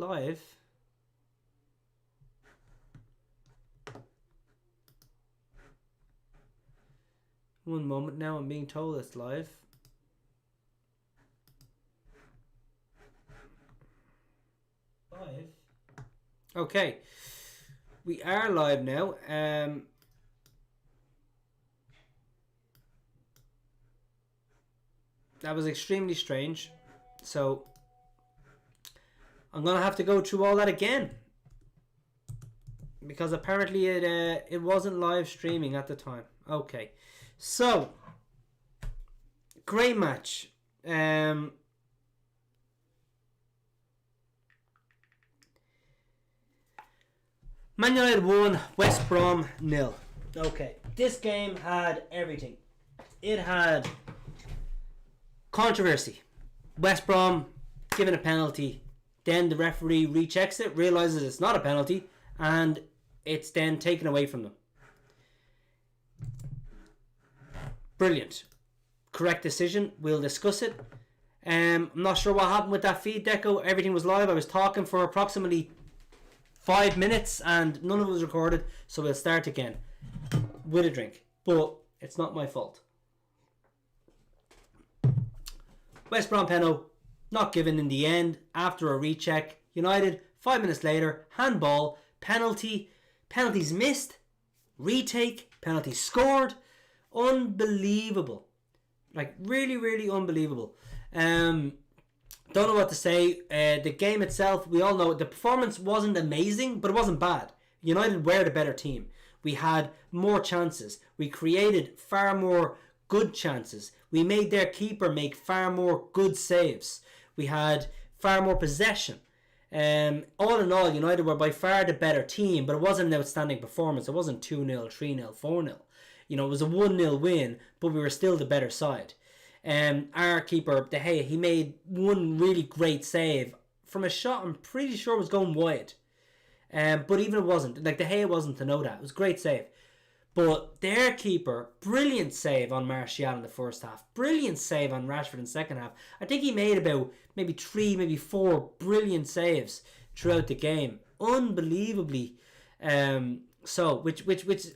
live? One moment now, I'm being told it's live. Live? Okay. We are live now. That was extremely strange. So, I'm going to have to go through all that again. Because apparently it wasn't live streaming at the time. Okay. So, great match. Man United won, West Brom 0. Okay. This game had everything. It had controversy. West Brom given a penalty. Then the referee rechecks it, realizes it's not a penalty, and it's then taken away from them. Brilliant. Correct decision. We'll discuss it. I'm not sure what happened with that feed, Deco. Everything was live. I was talking for approximately 5 minutes and none of it was recorded, so we'll start again with a drink. But it's not my fault. West Brom penalty not given in the end after a recheck. United 5 minutes later, handball, penalty, penalties missed, retake, penalty scored. Unbelievable. Like really, really unbelievable. Don't know what to say. The game itself, we all know the performance wasn't amazing, but it wasn't bad. United were the better team. We had more chances. We created far more good chances. We made their keeper make far more good saves. We had far more possession. All in all, United were by far the better team, but it wasn't an outstanding performance. It wasn't 2-0, 3-0, 4-0. It was a 1-0 win, but we were still the better side. Our keeper, De Gea, he made one really great save from a shot I'm pretty sure was going wide. But even it wasn't. Like, De Gea wasn't to know that. It was a great save. But their keeper, brilliant save on Martial in the first half. Brilliant save on Rashford in the second half. I think he made about maybe 3, maybe 4 brilliant saves throughout the game. Unbelievably so, which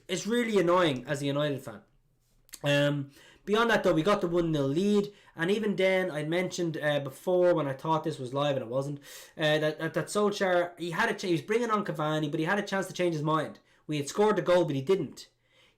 is really annoying as a United fan. Beyond that though, we got the 1-0 lead, and even then I mentioned before when I thought this was live and it wasn't, that Solskjaer, he was bringing on Cavani, but he had a chance to change his mind. We had scored the goal, but he didn't.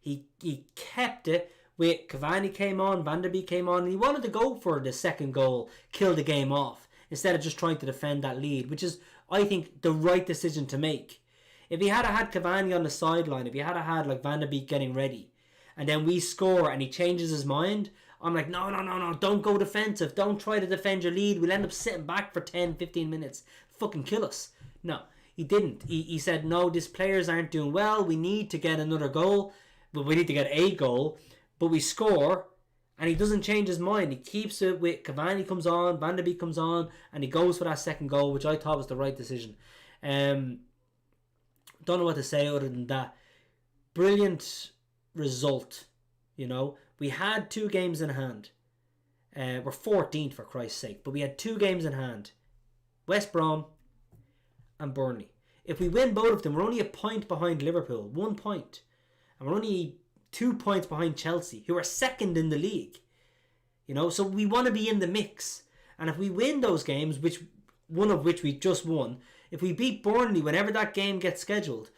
He kept it. Cavani came on, Van der Beek came on, and he wanted to go for the second goal, kill the game off, instead of just trying to defend that lead, which is, I think, the right decision to make. If he had had Cavani on the sideline, if he had had like Van der Beek getting ready, and then we score and he changes his mind, I'm like, no, don't go defensive. Don't try to defend your lead. We'll end up sitting back for 10, 15 minutes. Fucking kill us. No, he didn't. He said, no, these players aren't doing well. We need to get another goal. But we need to get a goal. But we score, and he doesn't change his mind. He keeps it with Cavani comes on, Van der Beek comes on, and he goes for that second goal, which I thought was the right decision. Don't know what to say other than that. Brilliant result. We had 2 games in hand. We're 14th for Christ's sake, but we had 2 games in hand. West Brom and Burnley. If we win both of them, we're only a point behind Liverpool. 1 point. And we're only 2 points behind Chelsea, who are second in the league. So we want to be in the mix. And if we win those games, one of which we just won, if we beat Burnley whenever that game gets scheduled,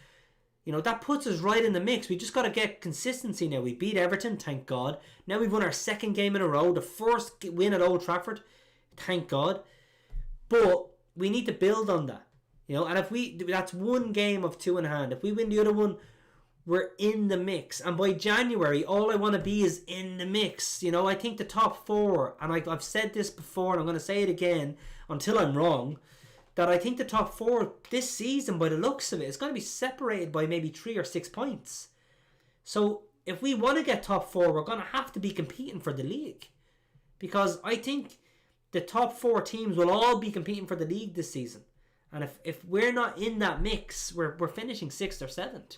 that puts us right in the mix. We just got to get consistency now. We beat Everton, thank God. Now we've won our 2nd game in a row, the first win at Old Trafford, thank God. But we need to build on that. And that's 1 game of 2 in hand. If we win the other one, we're in the mix. And by January, all I want to be is in the mix. I think the top 4, and I've said this before and I'm going to say it again until I'm wrong, that I think the top 4 this season, by the looks of it, is going to be separated by maybe 3 or 6 points. So if we want to get top 4, we're going to have to be competing for the league. Because I think the top 4 teams will all be competing for the league this season. And if we're not in that mix, we're finishing 6th or 7th.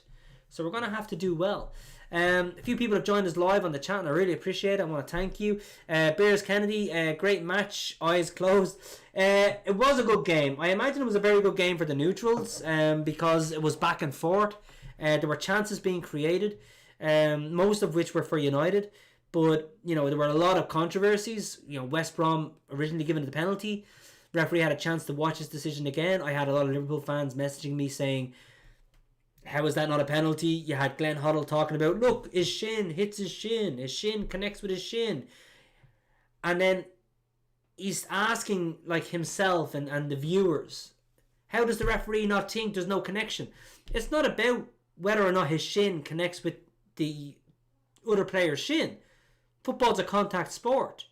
So we're going to have to do well. A few people have joined us live on the chat, and I really appreciate it. I want to thank you. Bears Kennedy, great match, eyes closed. It was a good game. I imagine it was a very good game for the neutrals, because it was back and forth. There were chances being created, most of which were for United. But, you know, there were a lot of controversies. You know, West Brom originally given the penalty. Referee had a chance to watch his decision again. I had a lot of Liverpool fans messaging me saying, how is that not a penalty? You had Glenn Hoddle talking about, look, his shin hits his shin. His shin connects with his shin. And then he's asking, like, himself and the viewers, how does the referee not think there's no connection? It's not about whether or not his shin connects with the other player's shin. Football's a contact sport.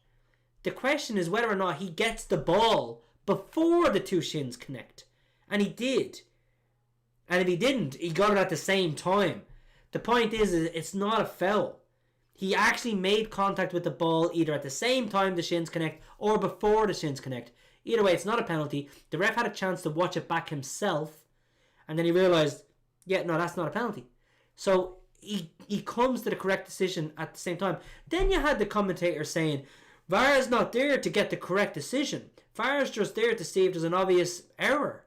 The question is whether or not he gets the ball before the two shins connect. And he did. And if he didn't, he got it at the same time. The point is it's not a foul. He actually made contact with the ball either at the same time the shins connect or before the shins connect. Either way, it's not a penalty. The ref had a chance to watch it back himself. And then he realised, yeah, no, that's not a penalty. So he comes to the correct decision at the same time. Then you had the commentator saying, VAR is not there to get the correct decision. VAR is just there to see if there's an obvious error.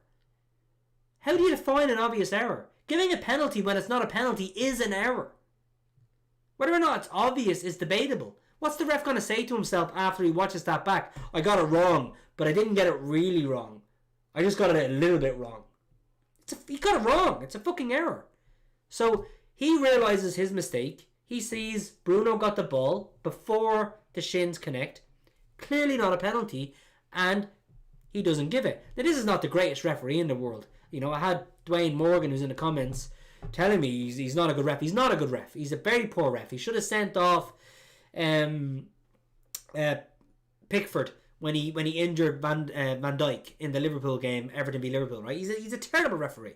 How do you define an obvious error? Giving a penalty when it's not a penalty is an error. Whether or not it's obvious is debatable. What's the ref going to say to himself after he watches that back? I got it wrong, but I didn't get it really wrong. I just got it a little bit wrong. He got it wrong. It's a fucking error. So he realises his mistake. He sees Bruno got the ball before the shins connect. Clearly not a penalty. And he doesn't give it. Now, this is not the greatest referee in the world. You know, I had Dwayne Morgan, who's in the comments, telling me he's not a good ref. He's not a good ref. He's a very poor ref. He should have sent off Pickford when he injured Van Dijk in the Liverpool game, Everton v Liverpool, right? He's a terrible referee.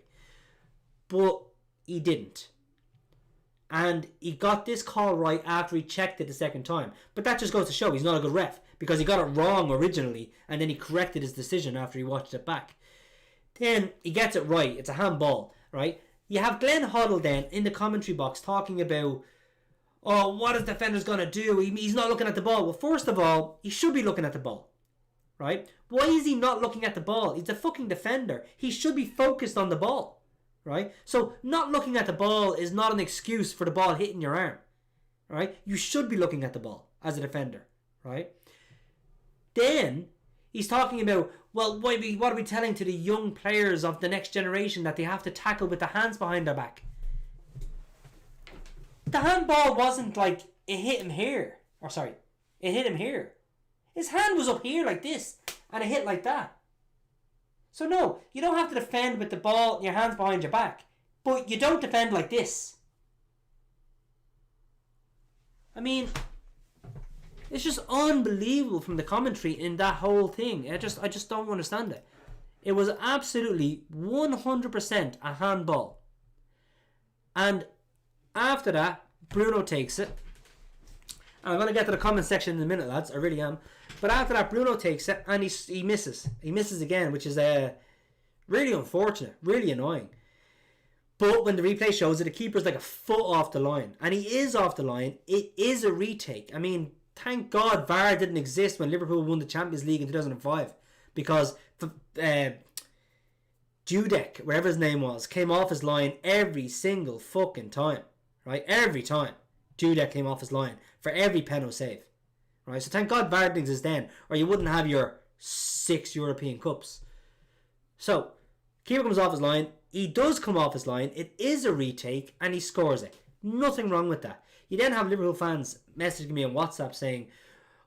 But he didn't. And he got this call right after he checked it the second time. But that just goes to show he's not a good ref, because he got it wrong originally and then he corrected his decision after he watched it back. Then he gets it right. It's a handball, right? You have Glenn Hoddle then in the commentary box talking about, oh, what is the defender's going to do? He's not looking at the ball. Well, first of all, he should be looking at the ball, right? Why is he not looking at the ball? He's a fucking defender. He should be focused on the ball, right? So not looking at the ball is not an excuse for the ball hitting your arm, right? You should be looking at the ball as a defender, right? Then he's talking about, well, what are we telling to the young players of the next generation that they have to tackle with the hands behind their back? The handball wasn't like it hit him here. Or sorry, it hit him here. His hand was up here like this and it hit like that. So no, you don't have to defend with the ball, your hands behind your back. But you don't defend like this. I mean, it's just unbelievable from the commentary in that whole thing. I just don't understand it. It was absolutely 100% a handball. And after that, Bruno takes it. And I'm going to get to the comment section in a minute, lads. I really am. But after that, Bruno takes it and he misses. He misses again, which is really unfortunate, really annoying. But when the replay shows it, the keeper's like a foot off the line. And he is off the line. It is a retake. I mean, thank God VAR didn't exist when Liverpool won the Champions League in 2005. Because Dudek, whatever his name was, came off his line every single fucking time. Right? Every time. Dudek came off his line for every penalty save. Right? So thank God VAR didn't exist then, or you wouldn't have your 6 European Cups. So, keeper comes off his line. He does come off his line. It is a retake, and he scores it. Nothing wrong with that. You then have Liverpool fans messaging me on WhatsApp saying,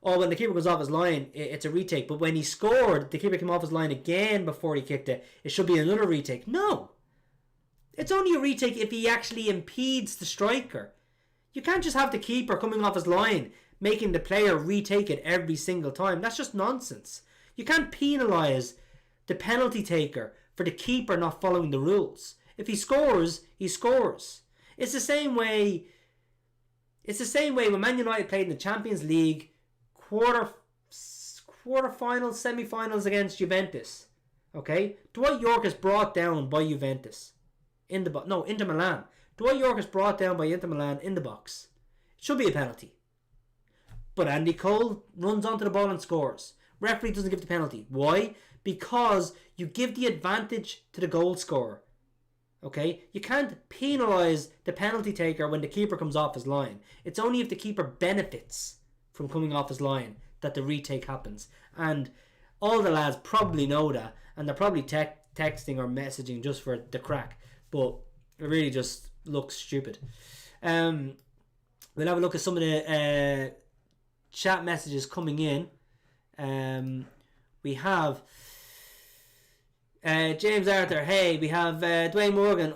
oh, when the keeper goes off his line, it's a retake. But when he scored, the keeper came off his line again before he kicked it. It should be another retake. No. It's only a retake if he actually impedes the striker. You can't just have the keeper coming off his line, making the player retake it every single time. That's just nonsense. You can't penalise the penalty taker for the keeper not following the rules. If he scores, he scores. It's the same way when Man United played in the Champions League quarter-finals, semi-finals against Juventus. Okay? Dwight Yorke is brought down by Juventus. Inter Milan. Dwight York is brought down by Inter Milan in the box. It should be a penalty. But Andy Cole runs onto the ball and scores. Referee doesn't give the penalty. Why? Because you give the advantage to the goal scorer. Okay? You can't penalise the penalty taker when the keeper comes off his line. It's only if the keeper benefits from coming off his line that the retake happens. And all the lads probably know that, and they're probably texting or messaging just for the crack. But it really just looks stupid. We'll have a look at some of the chat messages coming in. We have James Arthur. Hey, we have Dwayne Morgan.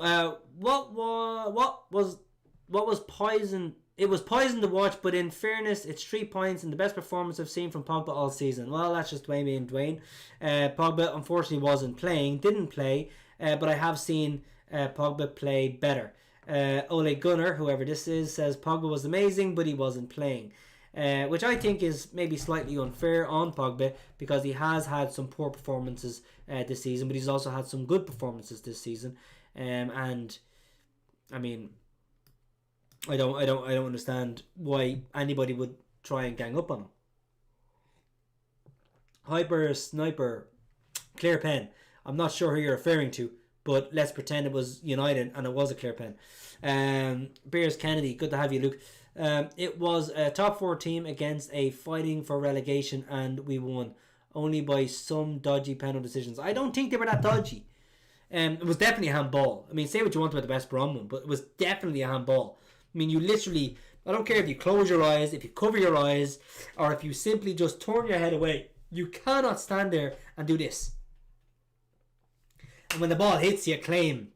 What was poison? It was poison to watch, but in fairness, it's 3 points and the best performance I've seen from Pogba all season. Well, that's just Dwayne being Dwayne. Pogba unfortunately didn't play, but I have seen Pogba play better. Ole Gunnar, whoever this is, says Pogba was amazing, but he wasn't playing. Which I think is maybe slightly unfair on Pogba, because he has had some poor performances this season, but he's also had some good performances this season. And I mean, I don't understand why anybody would try and gang up on him. Hyper Sniper, clear pen. I'm not sure who you're referring to, but let's pretend it was United and it was a clear pen. Beers Kennedy, good to have you, Luke. It was a top 4 team against a fighting for relegation, and we won only by some dodgy penalty decisions. I don't think they were that dodgy. It was definitely a handball. I mean, say what you want about the West Brom one, but it was definitely a handball. I mean, you literally, I don't care if you close your eyes, if you cover your eyes, or if you simply just turn your head away. You cannot stand there and do this. And when the ball hits you, claim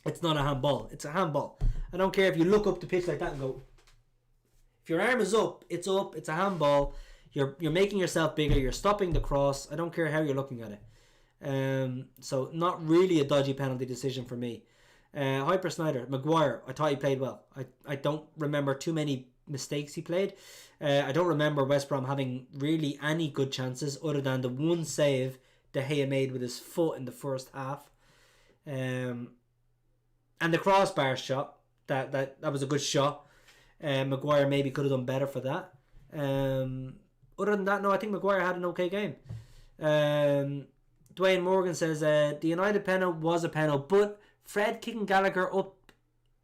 it's not a handball. It's a handball. I don't care if you look up the pitch like that and go, if your arm is up, it's a handball. You're making yourself bigger, you're stopping the cross. I don't care how you're looking at it. So not really a dodgy penalty decision for me. Hyper Snyder, Maguire, I thought he played well. I don't remember too many mistakes he played. I don't remember West Brom having really any good chances other than the one save De Gea made with his foot in the first half. And the crossbar shot, that was a good shot. Maguire maybe could have done better for that. Other than that, no, I think Maguire had an okay game. Dwayne Morgan says the United penalty was a penalty, but Fred kicking Gallagher up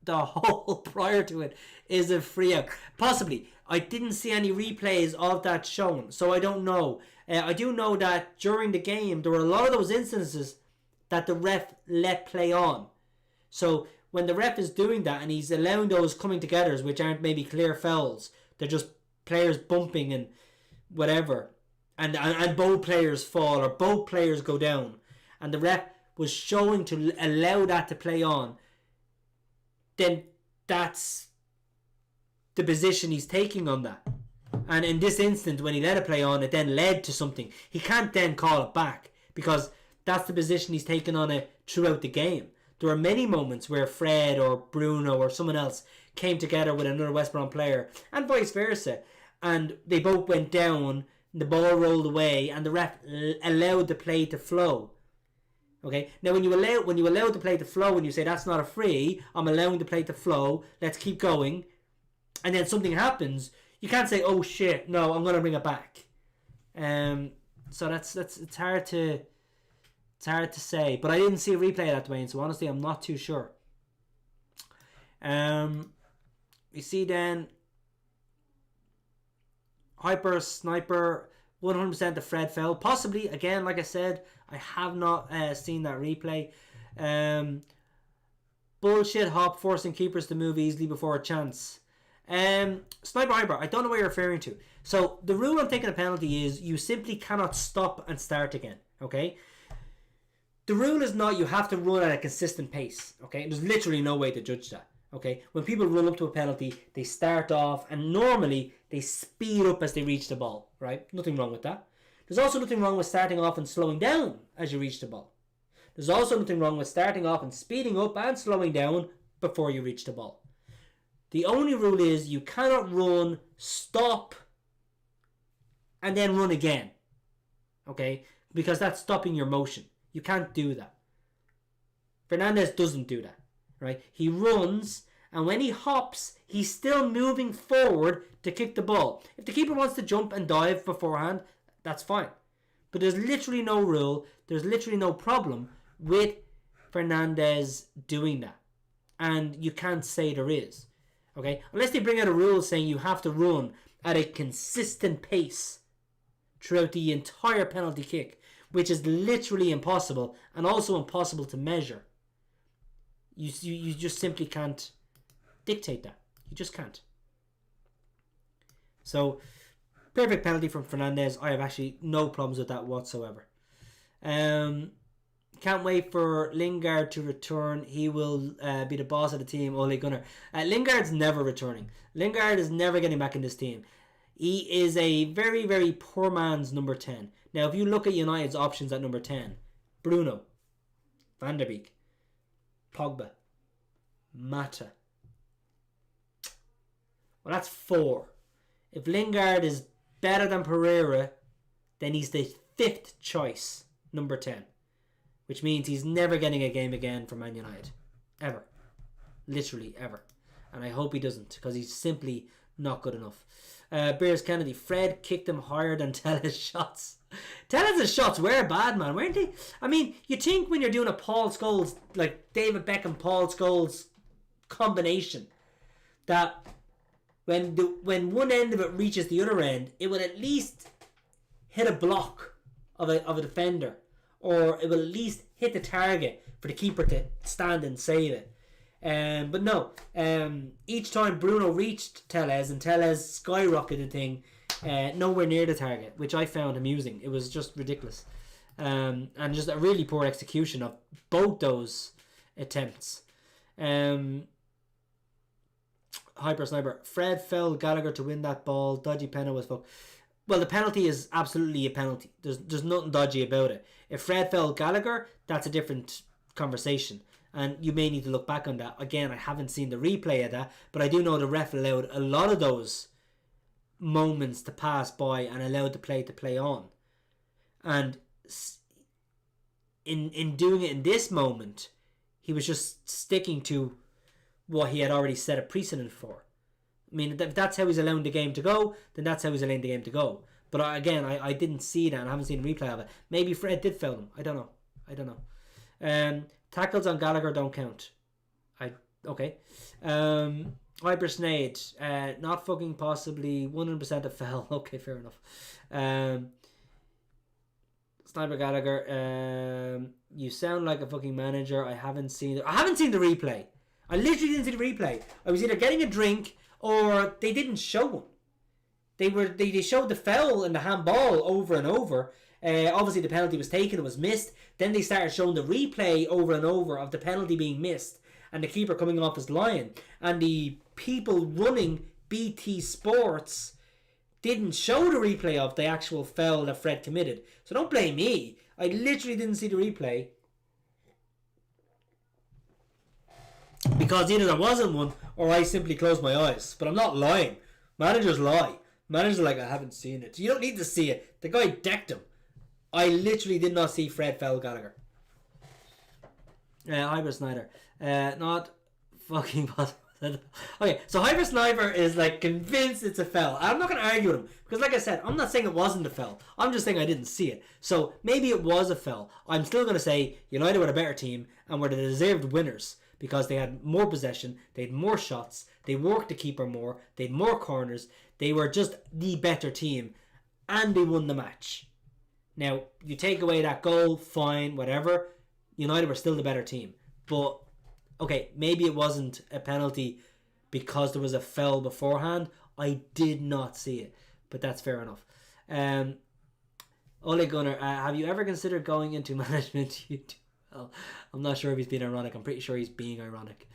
the hole prior to it is a free out. Possibly. I didn't see any replays of that shown, so I don't know. I do know that during the game there were a lot of those instances that the ref let play on. So when the ref is doing that and he's allowing those coming togethers, which aren't maybe clear fouls, they're just players bumping and whatever, and both players fall or both players go down, and the ref was showing to allow that to play on, then that's the position he's taking on that. And in this instance, when he let it play on, it then led to something. He can't then call it back, because that's the position he's taken on it throughout the game. There were many moments where Fred or Bruno or someone else came together with another West Brom player, and vice versa, and they both went down, the ball rolled away, and the ref allowed the play to flow. Okay, now when you allow the play to flow and you say that's not a free, I'm allowing the play to flow, let's keep going, and then something happens, you can't say, oh shit, no, I'm gonna bring it back. So that's it's hard to say, but I didn't see a replay of that, Dwayne, so honestly I'm not too sure. You see then Hyper Sniper, 100% the Fred foul. Possibly, again, like I said, I have not seen that replay. Bullshit Hop forcing keepers to move easily before a chance. Sniper Hyper, I don't know what you're referring to. So the rule on taking a penalty is you simply cannot stop and start again. Okay? The rule is not you have to run at a consistent pace. Okay? There's literally no way to judge that. Okay? When people run up to a penalty, they start off and normally they speed up as they reach the ball. Right? Nothing wrong with that. There's also nothing wrong with starting off and slowing down as you reach the ball. There's also nothing wrong with starting off and speeding up and slowing down before you reach the ball. The only rule is you cannot run, stop, and then run again. Okay? Because that's stopping your motion. You can't do that. Fernandez doesn't do that. Right? He runs And when he hops, he's still moving forward to kick the ball. If the keeper wants to jump and dive beforehand, that's fine. But there's literally no rule. There's literally no problem with Fernandes doing that. And you can't say there is. Okay? Unless they bring out a rule saying you have to run at a consistent pace throughout the entire penalty kick, which is literally impossible and also impossible to measure. You just simply can't dictate that. You just can't. So, perfect penalty from Fernandes. I have actually no problems with that whatsoever. Can't wait for Lingard to return. He will be the boss of the team. Ole Gunnar. Lingard's never returning. Lingard is never getting back in this team. He is a very, very poor man's number 10. Now, if you look at United's options at number 10, Bruno, Van der Beek, Pogba, Mata. Well, that's 4. If Lingard is better than Pereira, then he's the 5th choice, number 10. Which means he's never getting a game again for Man United. Ever. Literally, ever. And I hope he doesn't, because he's simply not good enough. Bears Kennedy. Fred kicked him higher than Tellez shots. Tellez's shots were bad, man, weren't they? I mean, you think when you're doing a Paul Scholes, like David Beckham, Paul Scholes combination, that when one end of it reaches the other end, it will at least hit a block of a defender, or it will at least hit the target for the keeper to stand and save it. But no, each time Bruno reached Tellez and Tellez skyrocketed the thing nowhere near the target, which I found amusing. It was just ridiculous. And just a really poor execution of both those attempts. Hyper Sniper. Fred fell Gallagher to win that ball. Dodgy penalty was fuck. Well, the penalty is absolutely a penalty. There's nothing dodgy about it. If Fred fell Gallagher, that's a different conversation. And you may need to look back on that. Again, I haven't seen the replay of that, but I do know the ref allowed a lot of those moments to pass by and allowed the play to play on. And in doing it in this moment, he was just sticking to what he had already set a precedent for. I mean, if that's how he's allowing the game to go, then that's how he's allowing the game to go. But I didn't see that and I haven't seen a replay of it. Maybe Fred did foul him. I don't know. Tackles on Gallagher don't count. Okay. Hyper Snade. Not fucking possibly 100% a foul. Okay, fair enough. Sniper Gallagher. You sound like a fucking manager. I haven't seen the replay. I literally didn't see the replay. I was either getting a drink or they didn't show one. They showed the foul and the handball over and over. Obviously the penalty was taken, it was missed. Then they started showing the replay over and over of the penalty being missed and the keeper coming off his line. And the people running BT Sports didn't show the replay of the actual foul that Fred committed. So don't blame me. I literally didn't see the replay, because either there wasn't one or I simply closed my eyes. But I'm not lying. Managers lie. Managers are like, I haven't seen it. You don't need to see it. The guy decked him. I literally did not see Fred foul Gallagher. Hyper Snyder. Not fucking possible. Okay, so Hyper Sniper is like convinced it's a foul. I'm not going to argue with him, because like I said, I'm not saying it wasn't a foul. I'm just saying I didn't see it. So maybe it was a foul. I'm still going to say United were a better team and were the deserved winners, because they had more possession, they had more shots, they worked the keeper more, they had more corners, they were just the better team, and they won the match. Now, you take away that goal, fine, whatever, United were still the better team. But, okay, maybe it wasn't a penalty because there was a foul beforehand. I did not see it, but that's fair enough. Ole Gunnar, have you ever considered going into management? Well, I'm not sure if he's being ironic. I'm pretty sure he's being ironic.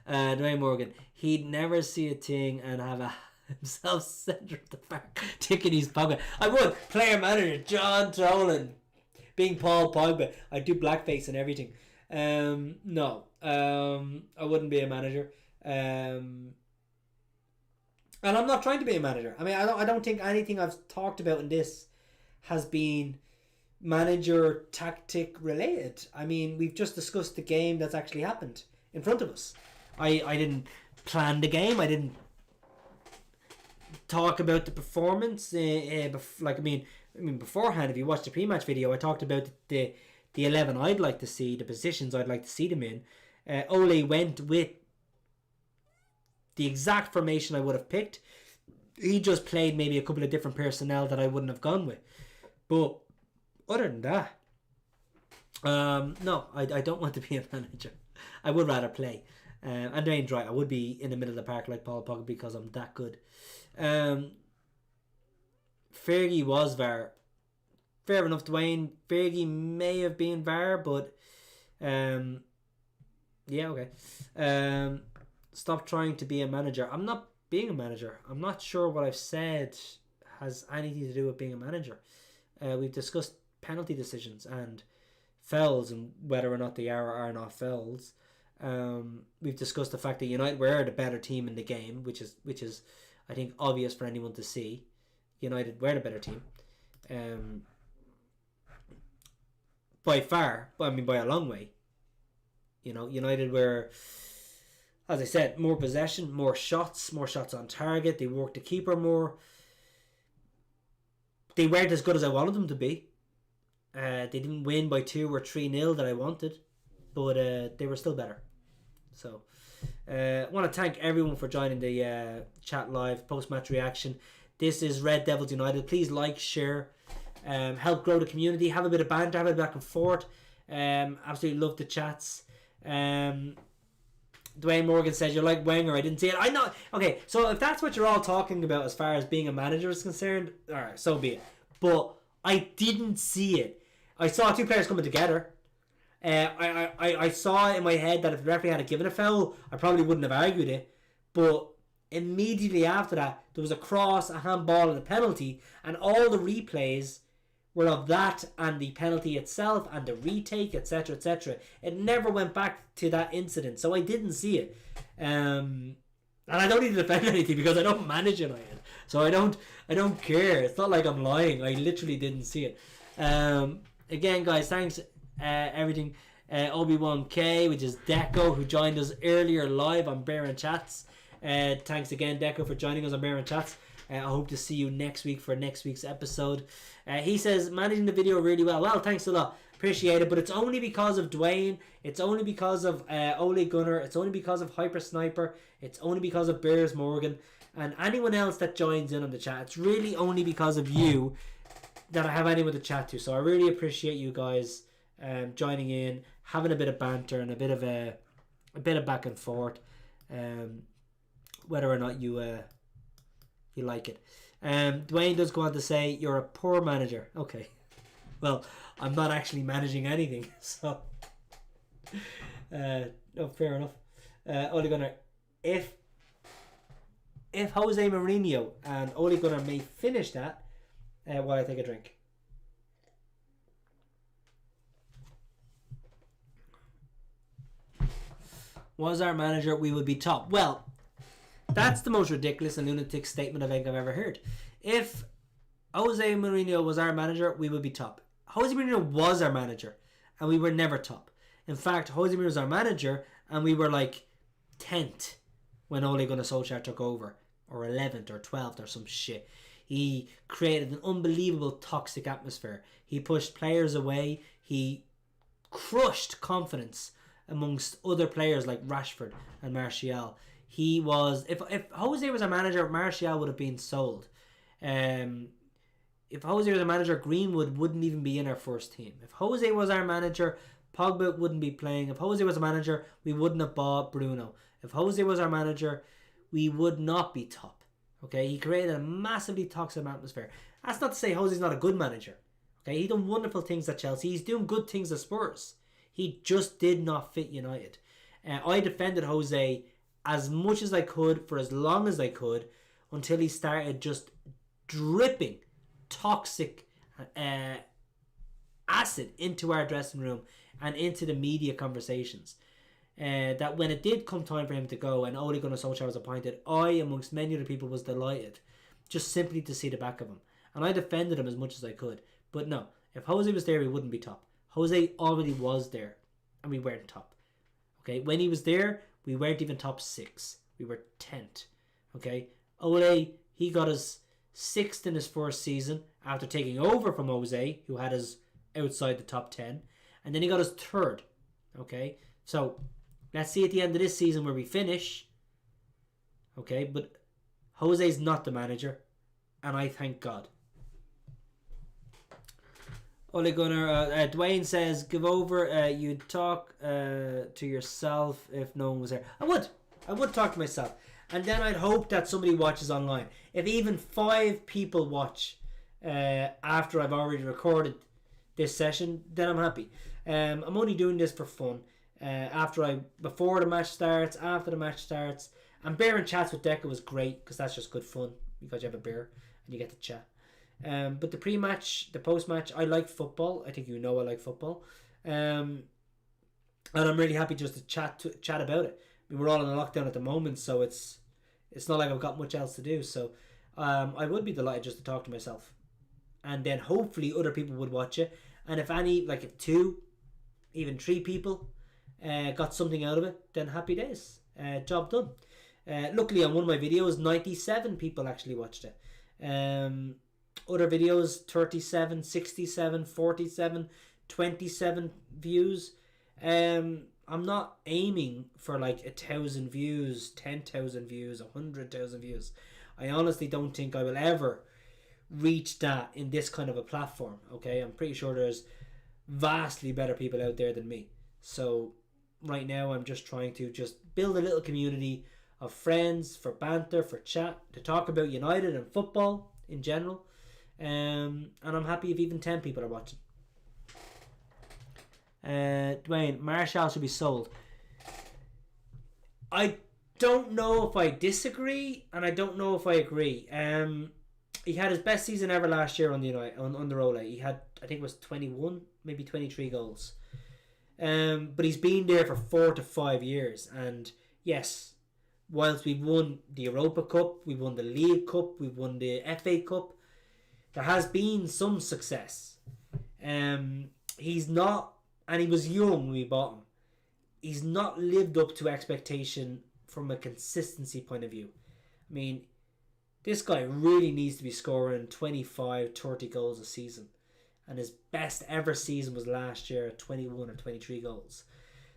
Dwayne Morgan, he'd never see a thing and have himself centre of the park ticking his Pogba. I would. Player manager John Tolan being Paul Pogba. I'd do blackface and everything. No, I wouldn't be a manager. And I'm not trying to be a manager. I mean, I don't think anything I've talked about in this has been manager tactic related. I mean, we've just discussed the game that's actually happened in front of us. I didn't plan the game. I didn't talk about the performance. Beforehand, if you watched the pre-match video, I talked about the 11 I'd like to see, the positions I'd like to see them in. Ole went with the exact formation I would have picked. He just played maybe a couple of different personnel that I wouldn't have gone with. But other than that, no, I don't want to be a manager. I would rather play. And Dwayne's right, I would be in the middle of the park like Paul Pogba because I'm that good. Fergie was VAR. Fair enough, Dwayne. Fergie may have been VAR, but yeah, okay. Stop trying to be a manager. I'm not being a manager. I'm not sure what I've said has anything to do with being a manager. We've discussed penalty decisions and fouls and whether or not they are or are not fouls. We've discussed the fact that United were the better team in the game, which is I think obvious for anyone to see. United were the better team. By far, I mean by a long way. United were, as I said, more possession, more shots on target. They worked the keeper more. They weren't as good as I wanted them to be. They didn't win by 2 or 3-0 that I wanted, but they were still better. So, I want to thank everyone for joining the chat live post-match reaction. This is Red Devils United. Please like, share, help grow the community. Have a bit of banter, have a back and forth. Absolutely love the chats. Dwayne Morgan says you're like Wenger. I didn't see it. I know. Okay, so if that's what you're all talking about as far as being a manager is concerned, all right, so be it. But I didn't see it. I saw 2 players coming together. I saw in my head that if the referee had given a foul, I probably wouldn't have argued it. But immediately after that, there was a cross, a handball, and a penalty, and all the replays were of that and the penalty itself and the retake, etc., etc. It never went back to that incident, so I didn't see it. And I don't need to defend anything because I don't manage United, so I don't care. It's not like I'm lying. I literally didn't see it. Again, guys, thanks everything. Obi-Wan K, which is Deco, who joined us earlier live on Bear and Chats. Thanks again, Deco, for joining us on Bear and Chats. I hope to see you next week for next week's episode. He says, managing the video really well. Well, thanks a lot. Appreciate it. But it's only because of Dwayne. It's only because of Ole Gunnar. It's only because of Hyper Sniper. It's only because of Bears Morgan. And anyone else that joins in on the chat. It's really only because of you that I have anyone to chat to. So I really appreciate you guys joining in, having a bit of banter and a bit of back and forth. Whether or not you like it. Dwayne does go on to say, you're a poor manager. Okay. Well, I'm not actually managing anything, so no, fair enough. Ole Gunnar, if Jose Mourinho and Ole Gunnar may finish that while I take a drink. Was our manager, we would be top. Well, that's the most ridiculous and lunatic statement I think I've ever heard. If Jose Mourinho was our manager, we would be top. Jose Mourinho was our manager, and we were never top. In fact, Jose Mourinho was our manager, and we were like 10th when Ole Gunnar Solskjaer took over, or 11th or 12th or some shit. He created an unbelievable toxic atmosphere. He pushed players away. He crushed confidence amongst other players like Rashford and Martial. He was, if Jose was our manager, Martial would have been sold. If Jose was our manager, Greenwood wouldn't even be in our first team. If Jose was our manager, Pogba wouldn't be playing. If Jose was a manager, we wouldn't have bought Bruno. If Jose was our manager, we would not be top. Okay, he created a massively toxic atmosphere. That's not to say Jose's not a good manager. Okay, he done wonderful things at Chelsea. He's doing good things at Spurs. He just did not fit United. I defended Jose as much as I could for as long as I could until he started just dripping toxic acid into our dressing room and into the media conversations. That when it did come time for him to go and Ole Gunnar Solskjaer was appointed, I, amongst many other people, was delighted just simply to see the back of him. And I defended him as much as I could. But no, if Jose was there, he wouldn't be top. Jose already was there and we weren't top. Okay, when he was there, we weren't even top 6. we were 10th. Okay, Ole, he got us 6th in his first season after taking over from Jose, who had us outside the top 10, and then he got us 3rd. Okay, so let's see at the end of this season where we finish. Okay, but Jose's not the manager, and I thank God. Ole Gunnar, Dwayne says, give over, you'd talk to yourself if no one was there. I would talk to myself. And then I'd hope that somebody watches online. If even 5 people watch after I've already recorded this session, then I'm happy. I'm only doing this for fun. Before the match starts, after the match starts. And beer and chats with Deca was great because that's just good fun because you have a beer and you get to chat. But the pre-match, the post-match, I like football. I think you know I like football. And I'm really happy just to chat about it. I mean, we're all in a lockdown at the moment, so it's not like I've got much else to do. So I would be delighted just to talk to myself. And then hopefully other people would watch it. And if if 2, even 3 people got something out of it, then happy days. Job done. Luckily on one of my videos, 97 people actually watched it. Other videos, 37, 67, 47, 27 views. I'm not aiming for like 1,000 views, 10,000 views, 100,000 views. I honestly don't think I will ever reach that in this kind of a platform. Okay, I'm pretty sure there's vastly better people out there than me. So right now I'm just trying to just build a little community of friends for banter, for chat, to talk about United and football in general. And I'm happy if even 10 people are watching. Dwayne, Martial should be sold. I don't know if I disagree, and I don't know if I agree. He had his best season ever last year on the United under Ole. He had, I think it was 21, maybe 23 goals. But he's been there for 4 to 5 years, and yes, whilst we've won the Europa Cup, we've won the League Cup, we've won the FA Cup, there has been some success. He's not, and he was young when we bought him, he's not lived up to expectation from a consistency point of view. I mean, this guy really needs to be scoring 25, 30 goals a season. And his best ever season was last year at 21 or 23 goals.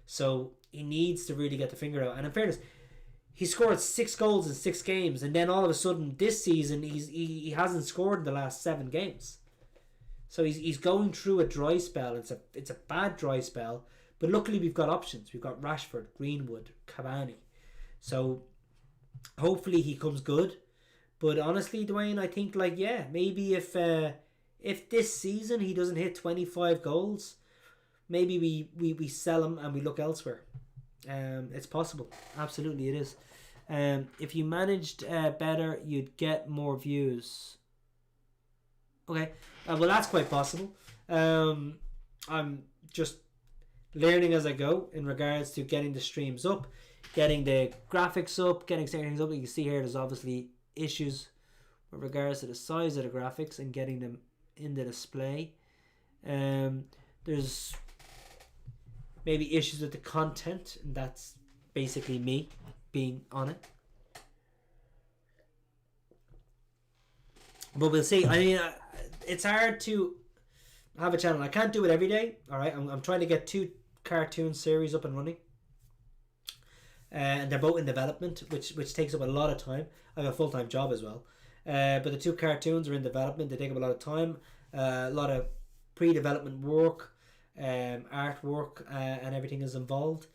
So he needs to really get the finger out. And in fairness, he scored 6 goals in 6 games, and then all of a sudden this season he hasn't scored in the last 7 games. So he's going through a dry spell. It's a bad dry spell, but luckily we've got options. We've got Rashford, Greenwood, Cavani. So hopefully he comes good. But honestly, Dwayne, I think maybe if this season he doesn't hit 25 goals, maybe we sell him and we look elsewhere. It's possible. Absolutely it is. If you managed better, you'd get more views. Okay. Well, that's quite possible. I'm just learning as I go in regards to getting the streams up, getting the graphics up, getting certain things up. You can see here there's obviously issues with regards to the size of the graphics and getting them in the display. There's maybe issues with the content, and that's basically me being on it. But we'll see. I mean, it's hard to have a channel. I can't do it every day. All right, I'm trying to get 2 cartoon series up and running, and they're both in development, which takes up a lot of time. I have a full-time job as well, but the 2 cartoons are in development. They take up a lot of time, a lot of pre-development work, artwork, and everything is involved.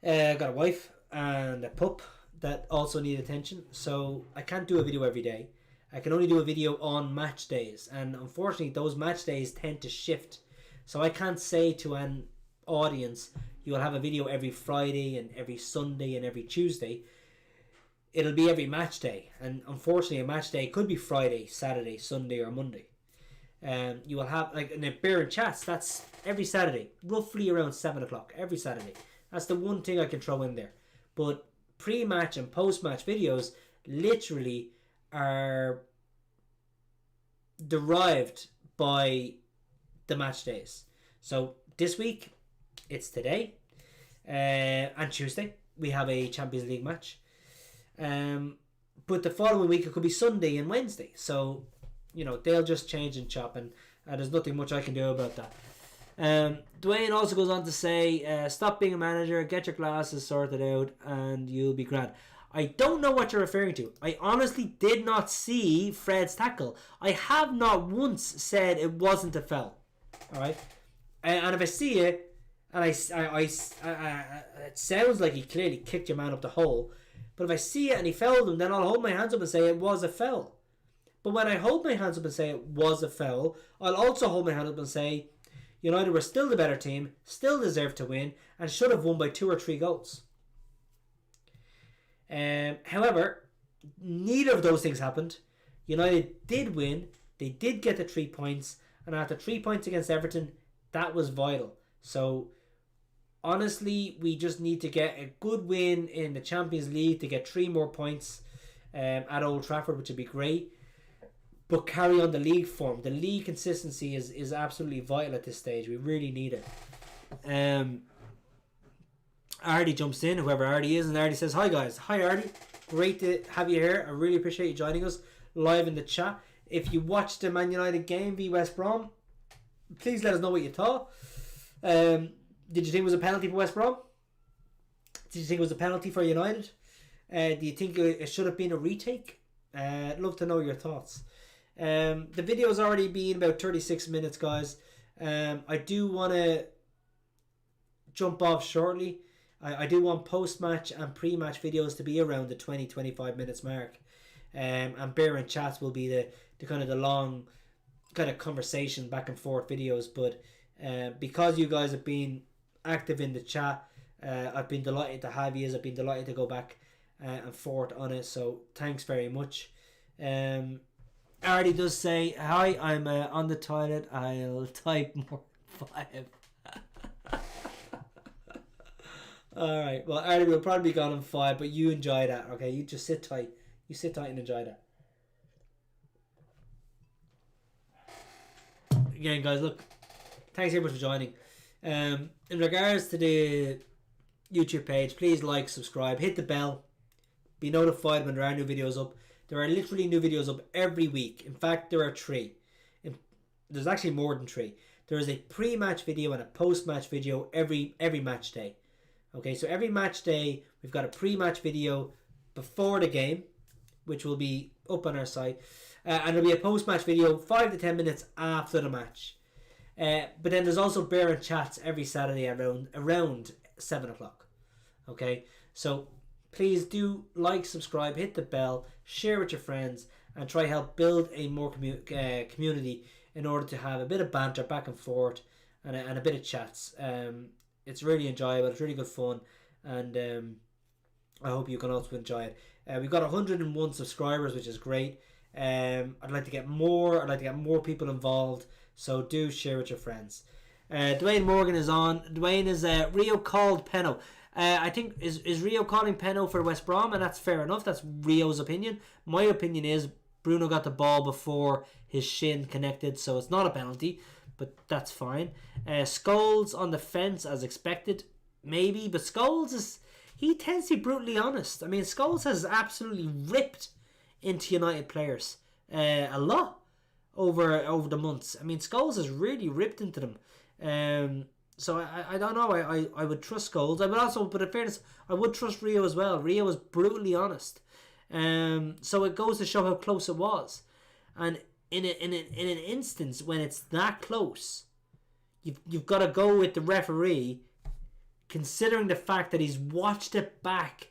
I've got a wife and a pup that also need attention, so I can't do a video every day. I can only do a video on match days, and unfortunately those match days tend to shift, so I can't say to an audience you'll have a video every Friday and every Sunday and every Tuesday. It'll be every match day, and unfortunately a match day could be Friday, Saturday, Sunday or Monday. You will have, like, in the beer and chats, that's every Saturday, roughly around 7 o'clock every Saturday. That's the one thing I can throw in there. But pre-match and post-match videos literally are derived by the match days. So this week it's today and Tuesday. we have a Champions League match. But the following week it could be Sunday and Wednesday. So, they'll just change and chop, and there's nothing much I can do about that. Dwayne also goes on to say, stop being a manager, get your glasses sorted out, and you'll be grand. I don't know what you're referring to. I honestly did not see Fred's tackle. I have not once said it wasn't a foul. Alright? And if I see it, and it sounds like he clearly kicked your man up the hole, but if I see it and he fouled him, then I'll hold my hands up and say it was a foul. But when I hold my hands up and say it was a foul, I'll also hold my hand up and say United were still the better team, still deserved to win, and should have won by 2 or 3 goals. However, neither of those things happened. United did win, they did get the 3 points, and after 3 points against Everton, that was vital. So, honestly, we just need to get a good win in the Champions League to get 3 more points at Old Trafford, which would be great. But carry on the league form. The league consistency is absolutely vital at this stage. We really need it. Artie jumps in, whoever Artie is, and Artie says, hi guys. Hi Artie. Great to have you here. I really appreciate you joining us live in the chat. If you watched the Man United game v West Brom, please let us know what you thought. Did you think it was a penalty for West Brom? Did you think it was a penalty for United? Do you think it should have been a retake? I'd love to know your thoughts. The video's already been about 36 minutes, guys. I do want to jump off shortly. I do want post-match and pre-match videos to be around the 20-25 minutes mark. And bear and chats will be the kind of the long kind of conversation back and forth videos. But because you guys have been active in the chat, I've been delighted to have you. I've been delighted to go back and forth on it. So thanks very much. Artie does say, hi, I'm on the toilet. I'll type more 5. Alright, well, Artie will probably be gone in 5, but you enjoy that, okay? You just sit tight. You sit tight and enjoy that. Again, guys, look, thanks very much for joining. In regards to the YouTube page, please like, subscribe, hit the bell, be notified when there are new videos up. There are literally new videos up every week. In fact, there are 3. There's actually more than 3. There is a pre-match video and a post-match video every match day. Okay, so every match day, we've got a pre-match video before the game, which will be up on our site. And there'll be a post-match video 5 to 10 minutes after the match. But then there's also bear and chats every Saturday around 7 o'clock. Okay, so please do like, subscribe, hit the bell, share with your friends, and try help build a more community in order to have a bit of banter back and forth and a bit of chats. It's really enjoyable, it's really good fun, and I hope you can also enjoy it. We've got 101 subscribers, which is great. I'd like to get more. I'd like to get more people involved, so do share with your friends. Dwayne Morgan is on. Dwayne is Rio called Peno. I think is Rio calling Peno for West Brom, and that's fair enough. That's Rio's opinion. My opinion is Bruno got the ball before his shin connected, so it's not a penalty, but that's fine. Scholes on the fence as expected, maybe, but Scholes he tends to be brutally honest. I mean, Scholes has absolutely ripped into United players a lot over the months. I mean, Scholes has really ripped into them. So I don't know. I would trust Scholes. I would also, but in fairness, I would trust Rio as well. Rio was brutally honest. So it goes to show how close it was. And in an instance when it's that close, you've got to go with the referee, considering the fact that he's watched it back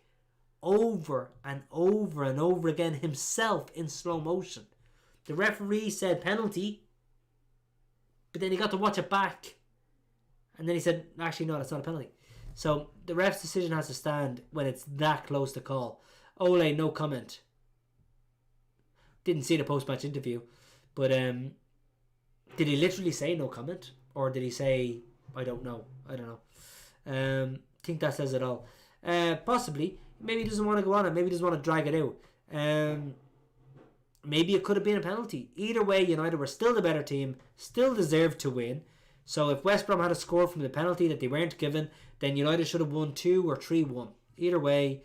over and over and over again himself in slow motion. The referee said penalty, but then he got to watch it back, and then he said, actually no, that's not a penalty. So the ref's decision has to stand when it's that close to call. Ole, no comment. Didn't see the post-match interview, but did he literally say no comment, or did he say I don't know? I don't know. Think that says it all. Possibly. Maybe he doesn't want to go on it. Maybe he doesn't want to drag it out. Maybe it could have been a penalty. Either way, United were still the better team, still deserved to win. So if West Brom had a score from the penalty that they weren't given, then United should have won 2 or 3-1. Either way,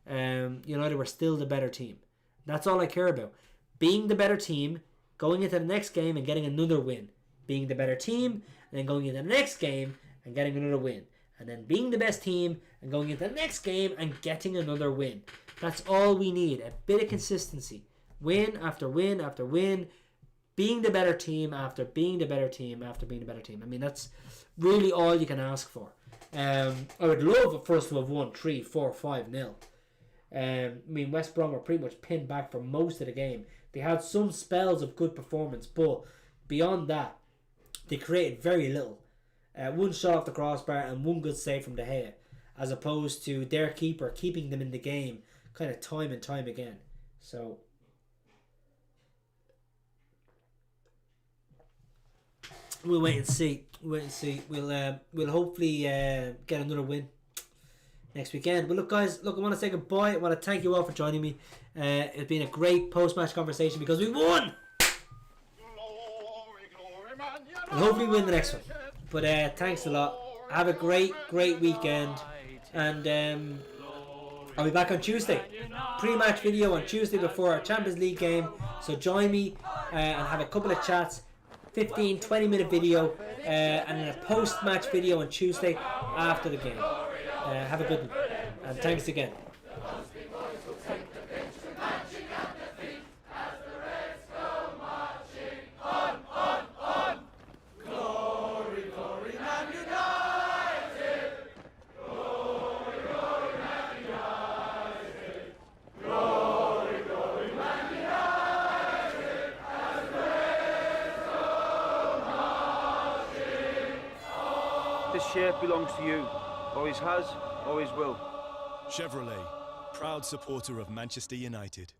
United were still the better team. That's all I care about. Being the better team, going into the next game and getting another win. Being the better team, and then going into the next game and getting another win. And then being the best team and going into the next game and getting another win. That's all we need. A bit of consistency. Win after win after win. Being the better team after being the better team after being the better team. I mean, that's really all you can ask for. I would love for us to have won 3, 4, 5-0. I mean, West Brom were pretty much pinned back for most of the game. They had some spells of good performance, but beyond that, they created very little. One shot off the crossbar and one good save from De Gea, as opposed to their keeper keeping them in the game kind of time and time again. So we'll wait and see. We'll hopefully get another win next weekend. But look, guys, I want to say goodbye. I want to thank you all for joining me. It's been a great post-match conversation because we won. And hopefully we win the next one. But thanks a lot. Have a great weekend. And I'll be back on Tuesday. Pre-match video on Tuesday before our Champions League game. So join me and have a couple of chats. 15-20 minute video and then a post-match video on Tuesday after the game. Have a good one. And thanks again. This shirt belongs to you. Always has, always will. Chevrolet, proud supporter of Manchester United.